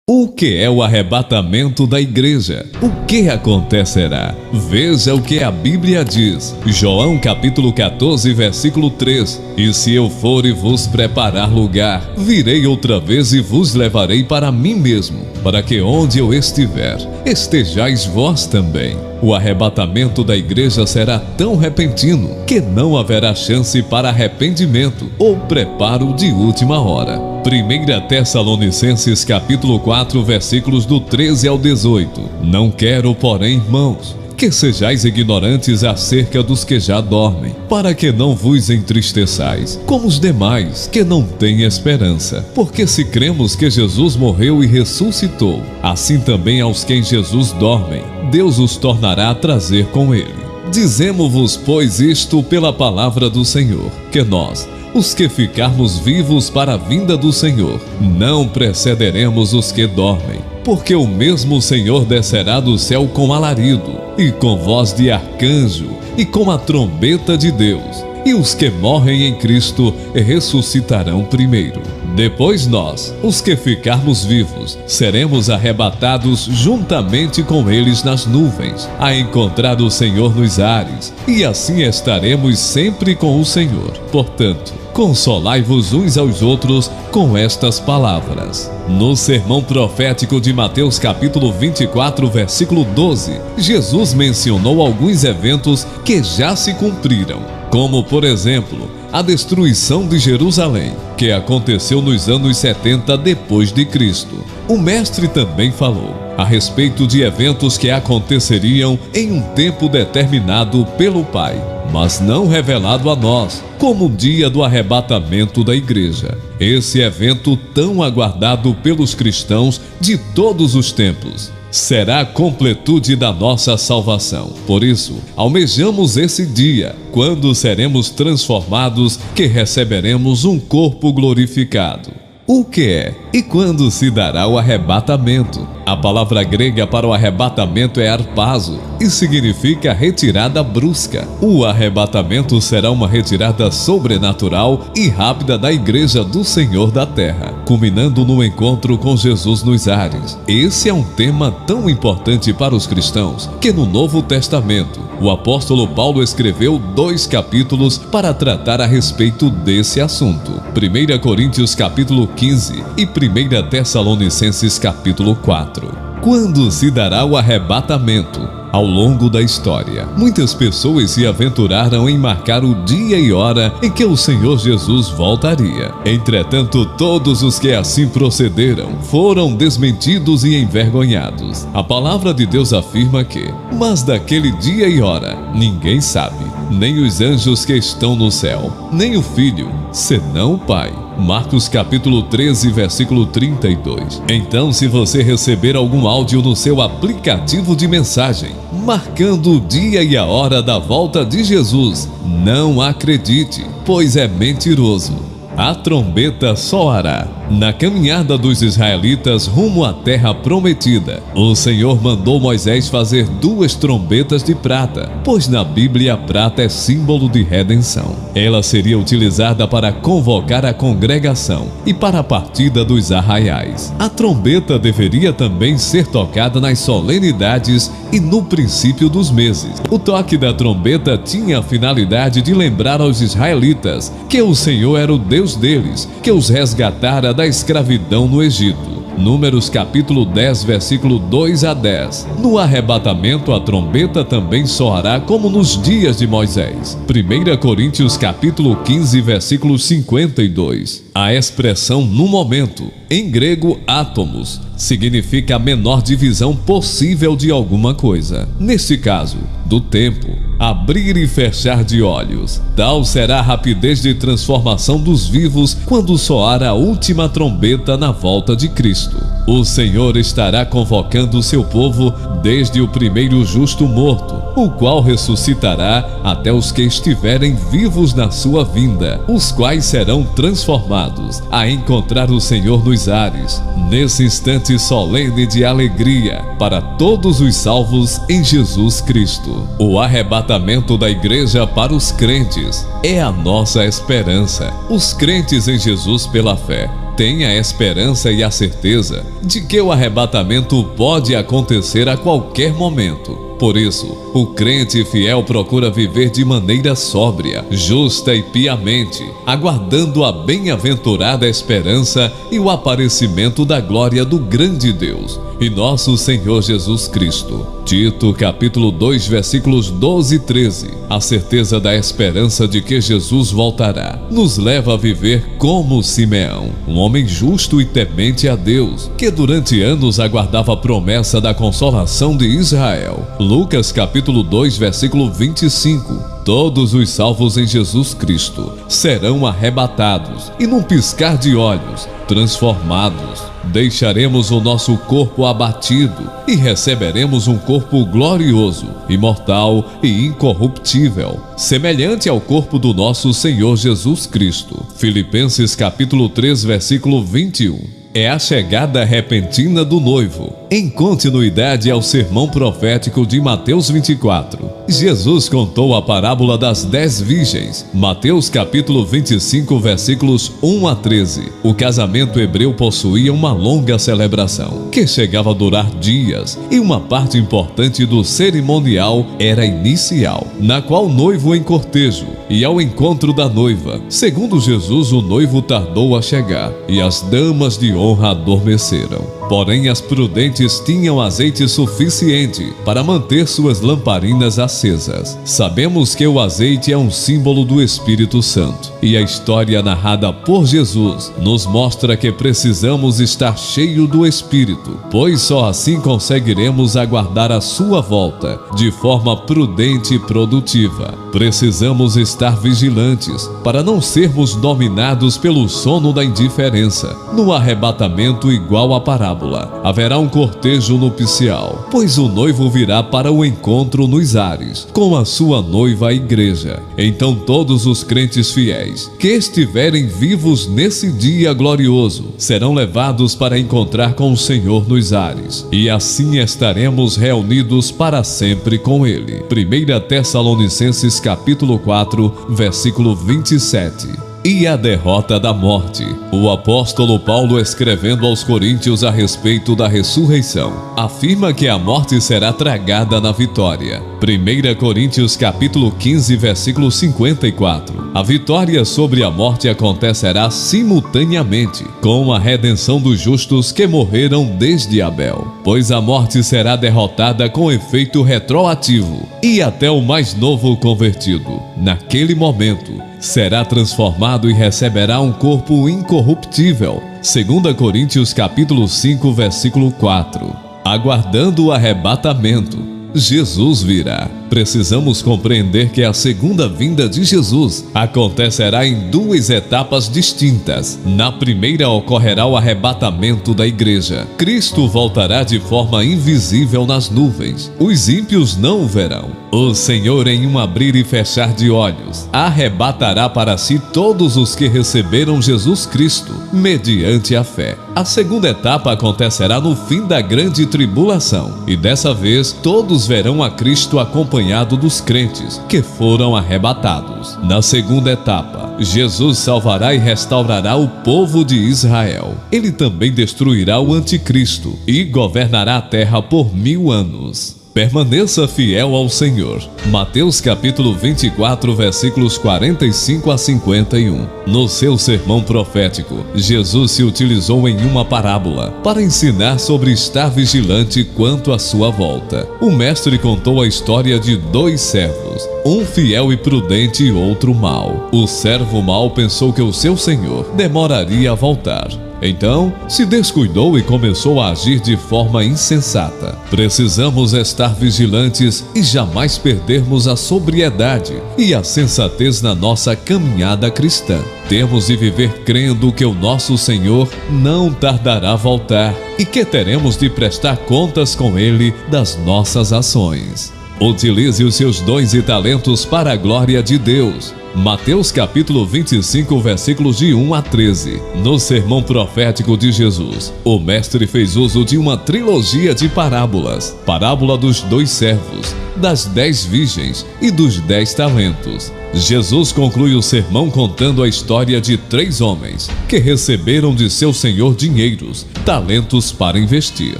O que é o arrebatamento da igreja? O que acontecerá? Veja o que a Bíblia diz. João capítulo 14, versículo 3. E se eu for e vos preparar lugar, virei outra vez e vos levarei para mim mesmo, para que onde eu estiver, estejais vós também. O arrebatamento da igreja será tão repentino que não haverá chance para arrependimento ou preparo de última hora. 1 Tessalonicenses capítulo 4, versículos do 13 ao 18. Não quero, porém, irmãos, que sejais ignorantes acerca dos que já dormem, para que não vos entristeçais, como os demais, que não têm esperança. Porque se cremos que Jesus morreu e ressuscitou, assim também aos que em Jesus dormem, Deus os tornará a trazer com ele. Dizemo-vos, pois, isto pela palavra do Senhor, que nós, os que ficarmos vivos para a vinda do Senhor, não precederemos os que dormem. Porque o mesmo Senhor descerá do céu com alarido, e com voz de arcanjo, e com a trombeta de Deus. E os que morrem em Cristo ressuscitarão primeiro. Depois nós, os que ficarmos vivos, seremos arrebatados juntamente com eles nas nuvens, a encontrar o Senhor nos ares, e assim estaremos sempre com o Senhor. Portanto, consolai-vos uns aos outros com estas palavras. No sermão profético de Mateus capítulo 24, versículo 12, Jesus mencionou alguns eventos que já se cumpriram, como, por exemplo, a destruição de Jerusalém, que aconteceu nos anos 70 depois de Cristo. O mestre também falou a respeito de eventos que aconteceriam em um tempo determinado pelo Pai, mas não revelado a nós, como o dia do arrebatamento da igreja. Esse evento tão aguardado pelos cristãos de todos os tempos será a completude da nossa salvação. Por isso, almejamos esse dia, quando seremos transformados, que receberemos um corpo glorificado. O que é e quando se dará o arrebatamento? A palavra grega para o arrebatamento é harpazo e significa retirada brusca. O arrebatamento será uma retirada sobrenatural e rápida da igreja do Senhor da terra, culminando no encontro com Jesus nos ares. Esse é um tema tão importante para os cristãos que no Novo Testamento o apóstolo Paulo escreveu 2 capítulos para tratar a respeito desse assunto. 1 Coríntios capítulo 15 e 1 Tessalonicenses capítulo 4. Quando se dará o arrebatamento? Ao longo da história, muitas pessoas se aventuraram em marcar o dia e hora em que o Senhor Jesus voltaria. Entretanto, todos os que assim procederam foram desmentidos e envergonhados. A palavra de Deus afirma que, mas daquele dia e hora, ninguém sabe, nem os anjos que estão no céu, nem o Filho, senão o Pai. Marcos capítulo 13, versículo 32. Então, se você receber algum áudio no seu aplicativo de mensagem, marcando o dia e a hora da volta de Jesus, não acredite, pois é mentiroso. A trombeta soará. Na caminhada dos israelitas rumo à terra prometida, o Senhor mandou Moisés fazer 2 trombetas de prata, pois na Bíblia a prata é símbolo de redenção. Ela seria utilizada para convocar a congregação e para a partida dos arraiais. A trombeta deveria também ser tocada nas solenidades e no princípio dos meses. O toque da trombeta tinha a finalidade de lembrar aos israelitas que o Senhor era o Deus deles, que os resgatara da escravidão no Egito. Números capítulo 10, versículo 2 a 10. No arrebatamento, a trombeta também soará como nos dias de Moisés. 1 Coríntios capítulo 15, versículo 52. A expressão no momento, em grego átomos, significa a menor divisão possível de alguma coisa. Neste caso, do tempo, abrir e fechar de olhos. Tal será a rapidez de transformação dos vivos quando soar a última trombeta na volta de Cristo. O Senhor estará convocando o seu povo desde o primeiro justo morto, o qual ressuscitará até os que estiverem vivos na sua vinda, os quais serão transformados a encontrar o Senhor nos ares, nesse instante solene de alegria para todos os salvos em Jesus Cristo. O arrebatamento da igreja para os crentes é a nossa esperança. Os crentes em Jesus pela fé Tenha a esperança e a certeza de que o arrebatamento pode acontecer a qualquer momento. Por isso, o crente fiel procura viver de maneira sóbria, justa e piamente, aguardando a bem-aventurada esperança e o aparecimento da glória do grande Deus e nosso Senhor Jesus Cristo. Tito, capítulo 2, versículos 12 e 13. A certeza da esperança de que Jesus voltará nos leva a viver como Simeão, um homem justo e temente a Deus, que durante anos aguardava a promessa da consolação de Israel. Lucas, capítulo 2, versículo 25. Todos os salvos em Jesus Cristo serão arrebatados e, num piscar de olhos, transformados. Deixaremos o nosso corpo abatido e receberemos um corpo glorioso, imortal e incorruptível, semelhante ao corpo do nosso Senhor Jesus Cristo. Filipenses capítulo 3, versículo 21. É a chegada repentina do noivo. Em continuidade ao sermão profético de Mateus 24, Jesus contou a parábola das 10 virgens. Mateus capítulo 25, versículos 1 a 13. O casamento hebreu possuía uma longa celebração, que chegava a durar dias, e uma parte importante do cerimonial era inicial, na qual o noivo em cortejo e ao encontro da noiva. Segundo Jesus, o noivo tardou a chegar, e as damas de honra adormeceram. Porém, as prudentes tinham azeite suficiente para manter suas lamparinas acesas. Sabemos que o azeite é um símbolo do Espírito Santo, e a história narrada por Jesus nos mostra que precisamos estar cheio do Espírito, pois só assim conseguiremos aguardar a sua volta de forma prudente e produtiva. Precisamos estar vigilantes para não sermos dominados pelo sono da indiferença. No arrebatamento igual à parábola, haverá um cortejo nupcial, pois o noivo virá para o encontro nos ares, com a sua noiva, a igreja. Então todos os crentes fiéis que estiverem vivos nesse dia glorioso serão levados para encontrar com o Senhor nos ares, e assim estaremos reunidos para sempre com Ele. 1 Tessalonicenses capítulo 4, versículo 27. E a derrota da morte. O apóstolo Paulo, escrevendo aos Coríntios a respeito da ressurreição, afirma que a morte será tragada na vitória. 1 Coríntios capítulo 15, versículo 54. A vitória sobre a morte acontecerá simultaneamente com a redenção dos justos que morreram desde Abel, pois a morte será derrotada com efeito retroativo, e até o mais novo convertido, naquele momento, será transformado e receberá um corpo incorruptível. 2 Coríntios capítulo 5, versículo 4. Aguardando o arrebatamento, Jesus virá. Precisamos compreender que a segunda vinda de Jesus acontecerá em duas etapas distintas. Na primeira ocorrerá o arrebatamento da igreja. Cristo voltará de forma invisível nas nuvens. Os ímpios não o verão. O Senhor, em um abrir e fechar de olhos, arrebatará para si todos os que receberam Jesus Cristo, mediante a fé. A segunda etapa acontecerá no fim da grande tribulação, e dessa vez todos verão a Cristo acompanhado dos crentes que foram arrebatados. Na segunda etapa, Jesus salvará e restaurará o povo de Israel. Ele também destruirá o anticristo e governará a terra por 1000 anos. Permaneça fiel ao Senhor. Mateus capítulo 24, versículos 45 a 51. No seu sermão profético, Jesus se utilizou em uma parábola para ensinar sobre estar vigilante quanto à sua volta. O mestre contou a história de 2 servos, um fiel e prudente e outro mau. O servo mau pensou que o seu senhor demoraria a voltar. Então, se descuidou e começou a agir de forma insensata. Precisamos estar vigilantes e jamais perdermos a sobriedade e a sensatez na nossa caminhada cristã. Temos de viver crendo que o nosso Senhor não tardará a voltar e que teremos de prestar contas com Ele das nossas ações. Utilize os seus dons e talentos para a glória de Deus. Mateus capítulo 25, versículos de 1 a 13. No sermão profético de Jesus, o mestre fez uso de uma trilogia de parábolas. Parábola dos 2 servos, das 10 virgens e dos 10 talentos. Jesus conclui o sermão contando a história de 3 homens que receberam de seu senhor dinheiros, talentos para investir.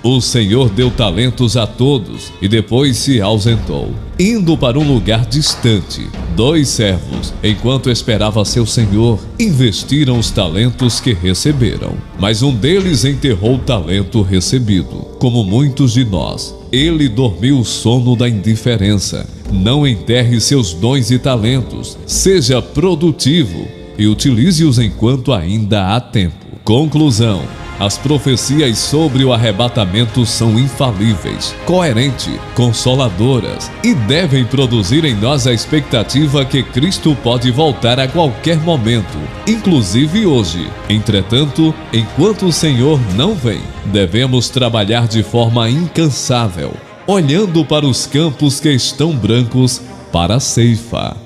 O senhor deu talentos a todos e depois se ausentou, indo para um lugar distante. 2 servos, enquanto esperava seu senhor, investiram os talentos que receberam. Mas um deles enterrou o talento recebido. Como muitos de nós, ele dormiu o sono da indiferença. Não enterre seus dons e talentos. Seja produtivo e utilize-os enquanto ainda há tempo. Conclusão: as profecias sobre o arrebatamento são infalíveis, coerentes, consoladoras e devem produzir em nós a expectativa que Cristo pode voltar a qualquer momento, inclusive hoje. Entretanto, enquanto o Senhor não vem, devemos trabalhar de forma incansável, olhando para os campos que estão brancos para a ceifa.